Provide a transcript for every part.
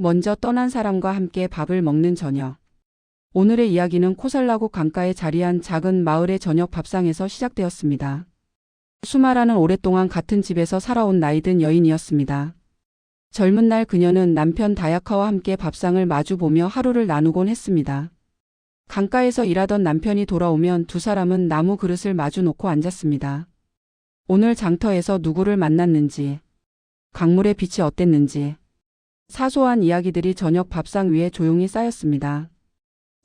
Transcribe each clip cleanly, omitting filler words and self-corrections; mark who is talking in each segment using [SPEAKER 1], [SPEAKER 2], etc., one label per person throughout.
[SPEAKER 1] 먼저 떠난 사람과 함께 밥을 먹는 저녁. 오늘의 이야기는 코살라국 강가에 자리한 작은 마을의 저녁 밥상에서 시작되었습니다. 수마라는 오랫동안 같은 집에서 살아온 나이든 여인이었습니다. 젊은 날 그녀는 남편 다야카와 함께 밥상을 마주보며 하루를 나누곤 했습니다. 강가에서 일하던 남편이 돌아오면 두 사람은 나무 그릇을 마주 놓고 앉았습니다. 오늘 장터에서 누구를 만났는지, 강물의 빛이 어땠는지, 사소한 이야기들이 저녁 밥상 위에 조용히 쌓였습니다.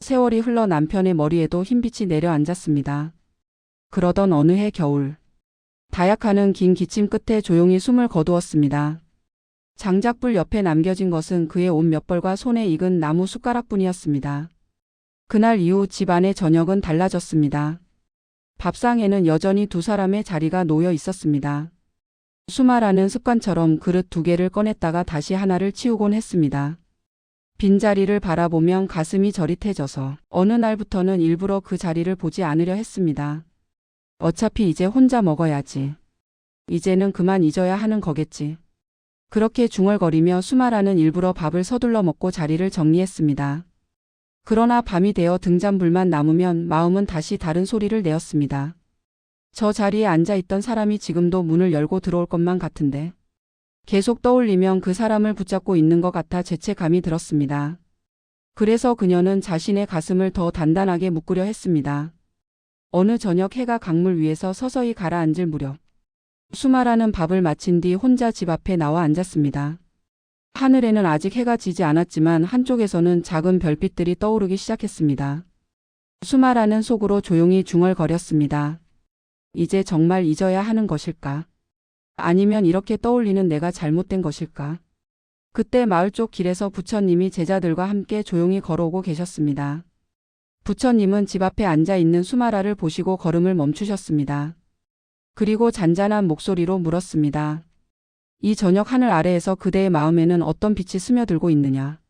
[SPEAKER 1] 세월이 흘러 남편의 머리에도 흰빛이 내려앉았습니다. 그러던 어느 해 겨울, 다야카는 긴 기침 끝에 조용히 숨을 거두었습니다. 장작불 옆에 남겨진 것은 그의 옷 몇 벌과 손에 익은 나무 숟가락뿐이었습니다. 그날 이후 집안의 저녁은 달라졌습니다. 밥상에는 여전히 두 사람의 자리가 놓여 있었습니다. 수마라는 습관처럼 그릇 두 개를 꺼냈다가 다시 하나를 치우곤 했습니다. 빈자리를 바라보면 가슴이 저릿해져서 어느 날부터는 일부러 그 자리를 보지 않으려 했습니다. 어차피 이제 혼자 먹어야지. 이제는 그만 잊어야 하는 거겠지. 그렇게 중얼거리며 수마라는 일부러 밥을 서둘러 먹고 자리를 정리했습니다. 그러나 밤이 되어 등잔불만 남으면 마음은 다시 다른 소리를 내었습니다. 저 자리에 앉아있던 사람이 지금도 문을 열고 들어올 것만 같은데. 계속 떠올리면 그 사람을 붙잡고 있는 것 같아 죄책감이 들었습니다. 그래서 그녀는 자신의 가슴을 더 단단하게 묶으려 했습니다. 어느 저녁 해가 강물 위에서 서서히 가라앉을 무렵, 수마라는 밥을 마친 뒤 혼자 집 앞에 나와 앉았습니다. 하늘에는 아직 해가 지지 않았지만 한쪽에서는 작은 별빛들이 떠오르기 시작했습니다. 수마라는 속으로 조용히 중얼거렸습니다. 이제 정말 잊어야 하는 것일까? 아니면 이렇게 떠올리는 내가 잘못된 것일까? 그때 마을 쪽 길에서 부처님이 제자들과 함께 조용히 걸어오고 계셨습니다. 부처님은 집 앞에 앉아 있는 수마라를 보시고 걸음을 멈추셨습니다. 그리고 잔잔한 목소리로 물었습니다. 이 저녁 하늘 아래에서 그대의 마음에는 어떤 빛이 스며들고 있느냐?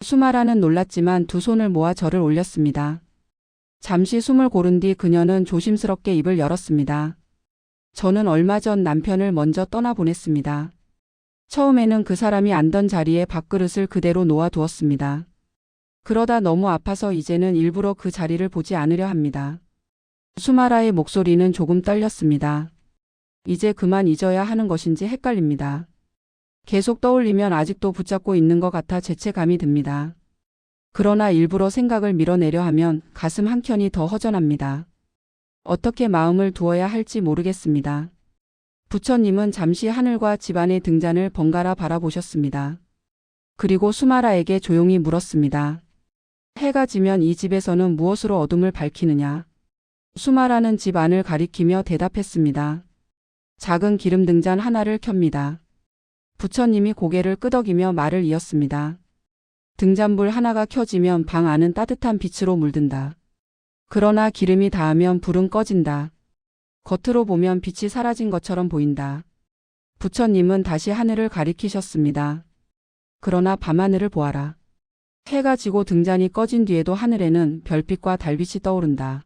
[SPEAKER 1] 수마라는 놀랐지만 두 손을 모아 절을 올렸습니다. 잠시 숨을 고른 뒤 그녀는 조심스럽게 입을 열었습니다. 저는 얼마 전 남편을 먼저 떠나보냈습니다. 처음에는 그 사람이 앉던 자리에 밥그릇을 그대로 놓아두었습니다. 그러다 너무 아파서 이제는 일부러 그 자리를 보지 않으려 합니다. 수마라의 목소리는 조금 떨렸습니다. 이제 그만 잊어야 하는 것인지 헷갈립니다. 계속 떠올리면 아직도 붙잡고 있는 것 같아 죄책감이 듭니다. 그러나 일부러 생각을 밀어내려 하면 가슴 한켠이 더 허전합니다. 어떻게 마음을 두어야 할지 모르겠습니다. 부처님은 잠시 하늘과 집안의 등잔을 번갈아 바라보셨습니다. 그리고 수마라에게 조용히 물었습니다. 해가 지면 이 집에서는 무엇으로 어둠을 밝히느냐? 수마라는 집 안을 가리키며 대답했습니다. 작은 기름 등잔 하나를 켭니다. 부처님이 고개를 끄덕이며 말을 이었습니다. 등잔불 하나가 켜지면 방 안은 따뜻한 빛으로 물든다. 그러나 기름이 닿으면 불은 꺼진다. 겉으로 보면 빛이 사라진 것처럼 보인다. 부처님은 다시 하늘을 가리키셨습니다. 그러나 밤하늘을 보아라. 해가 지고 등잔이 꺼진 뒤에도 하늘에는 별빛과 달빛이 떠오른다.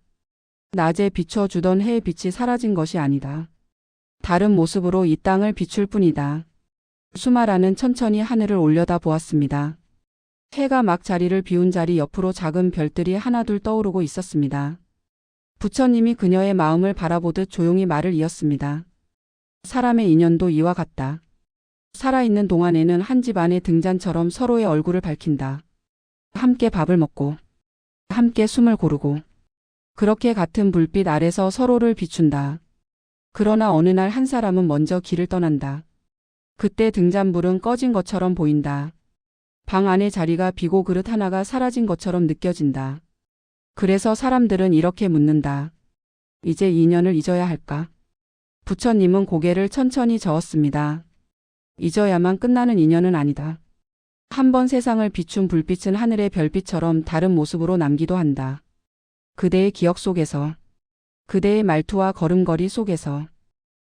[SPEAKER 1] 낮에 비춰주던 해의 빛이 사라진 것이 아니다. 다른 모습으로 이 땅을 비출 뿐이다. 수마라는 천천히 하늘을 올려다 보았습니다. 해가 막 자리를 비운 자리 옆으로 작은 별들이 하나둘 떠오르고 있었습니다. 부처님이 그녀의 마음을 바라보듯 조용히 말을 이었습니다. 사람의 인연도 이와 같다. 살아있는 동안에는 한 집 안의 등잔처럼 서로의 얼굴을 밝힌다. 함께 밥을 먹고, 함께 숨을 고르고, 그렇게 같은 불빛 아래서 서로를 비춘다. 그러나 어느 날 한 사람은 먼저 길을 떠난다. 그때 등잔불은 꺼진 것처럼 보인다. 방 안의 자리가 비고 그릇 하나가 사라진 것처럼 느껴진다. 그래서 사람들은 이렇게 묻는다. 이제 인연을 잊어야 할까? 부처님은 고개를 천천히 저었습니다. 잊어야만 끝나는 인연은 아니다. 한번 세상을 비춘 불빛은 하늘의 별빛처럼 다른 모습으로 남기도 한다. 그대의 기억 속에서, 그대의 말투와 걸음걸이 속에서,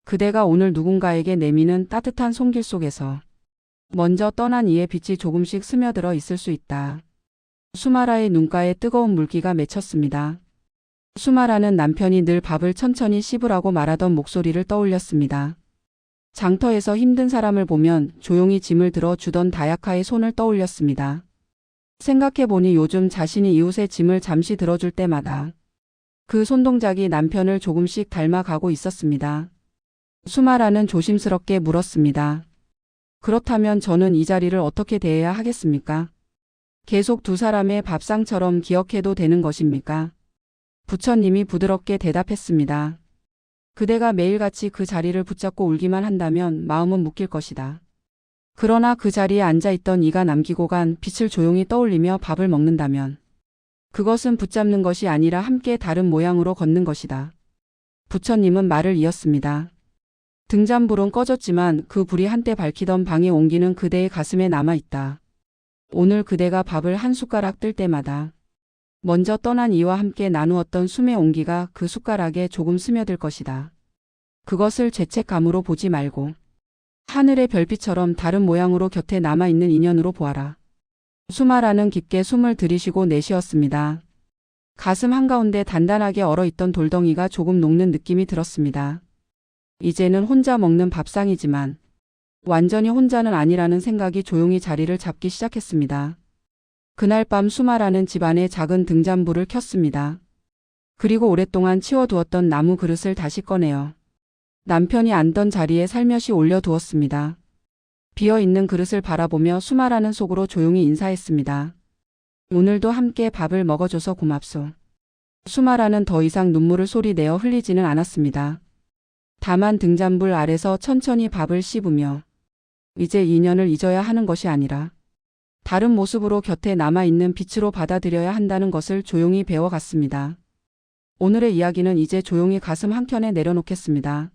[SPEAKER 1] 그대가 오늘 누군가에게 내미는 따뜻한 손길 속에서, 먼저 떠난 이의 빛이 조금씩 스며들어 있을 수 있다. 수마라의 눈가에 뜨거운 물기가 맺혔습니다. 수마라는 남편이 늘 밥을 천천히 씹으라고 말하던 목소리를 떠올렸습니다. 장터에서 힘든 사람을 보면 조용히 짐을 들어 주던 다야카의 손을 떠올렸습니다. 생각해보니 요즘 자신이 이웃의 짐을 잠시 들어줄 때마다 그 손동작이 남편을 조금씩 닮아가고 있었습니다. 수마라는 조심스럽게 물었습니다. 그렇다면 저는 이 자리를 어떻게 대해야 하겠습니까? 계속 두 사람의 밥상처럼 기억해도 되는 것입니까? 부처님이 부드럽게 대답했습니다. 그대가 매일같이 그 자리를 붙잡고 울기만 한다면 마음은 묶일 것이다. 그러나 그 자리에 앉아있던 이가 남기고 간 빛을 조용히 떠올리며 밥을 먹는다면 그것은 붙잡는 것이 아니라 함께 다른 모양으로 걷는 것이다. 부처님은 말을 이었습니다. 등잔불은 꺼졌지만 그 불이 한때 밝히던 방의 온기는 그대의 가슴에 남아있다. 오늘 그대가 밥을 한 숟가락 뜰 때마다 먼저 떠난 이와 함께 나누었던 숨의 온기가 그 숟가락에 조금 스며들 것이다. 그것을 죄책감으로 보지 말고 하늘의 별빛처럼 다른 모양으로 곁에 남아있는 인연으로 보아라. 수마라는 깊게 숨을 들이쉬고 내쉬었습니다. 가슴 한가운데 단단하게 얼어있던 돌덩이가 조금 녹는 느낌이 들었습니다. 이제는 혼자 먹는 밥상이지만 완전히 혼자는 아니라는 생각이 조용히 자리를 잡기 시작했습니다. 그날 밤 수마라는 집안의 작은 등잔불을 켰습니다. 그리고 오랫동안 치워두었던 나무 그릇을 다시 꺼내어 남편이 앉던 자리에 살며시 올려두었습니다. 비어있는 그릇을 바라보며 수마라는 속으로 조용히 인사했습니다. 오늘도 함께 밥을 먹어줘서 고맙소. 수마라는 더 이상 눈물을 소리내어 흘리지는 않았습니다. 다만 등잔불 아래서 천천히 밥을 씹으며 이제 인연을 잊어야 하는 것이 아니라 다른 모습으로 곁에 남아있는 빛으로 받아들여야 한다는 것을 조용히 배워갔습니다. 오늘의 이야기는 이제 조용히 가슴 한켠에 내려놓겠습니다.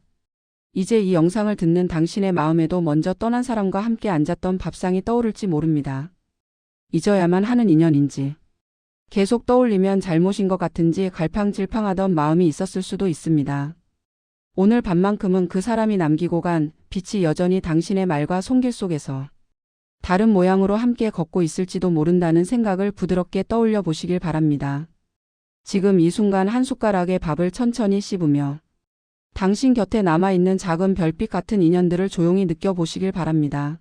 [SPEAKER 1] 이제 이 영상을 듣는 당신의 마음에도 먼저 떠난 사람과 함께 앉았던 밥상이 떠오를지 모릅니다. 잊어야만 하는 인연인지 계속 떠올리면 잘못인 것 같은지 갈팡질팡하던 마음이 있었을 수도 있습니다. 오늘 밤만큼은 그 사람이 남기고 간 빛이 여전히 당신의 말과 손길 속에서 다른 모양으로 함께 걷고 있을지도 모른다는 생각을 부드럽게 떠올려 보시길 바랍니다. 지금 이 순간 한 숟가락의 밥을 천천히 씹으며 당신 곁에 남아있는 작은 별빛 같은 인연들을 조용히 느껴보시길 바랍니다.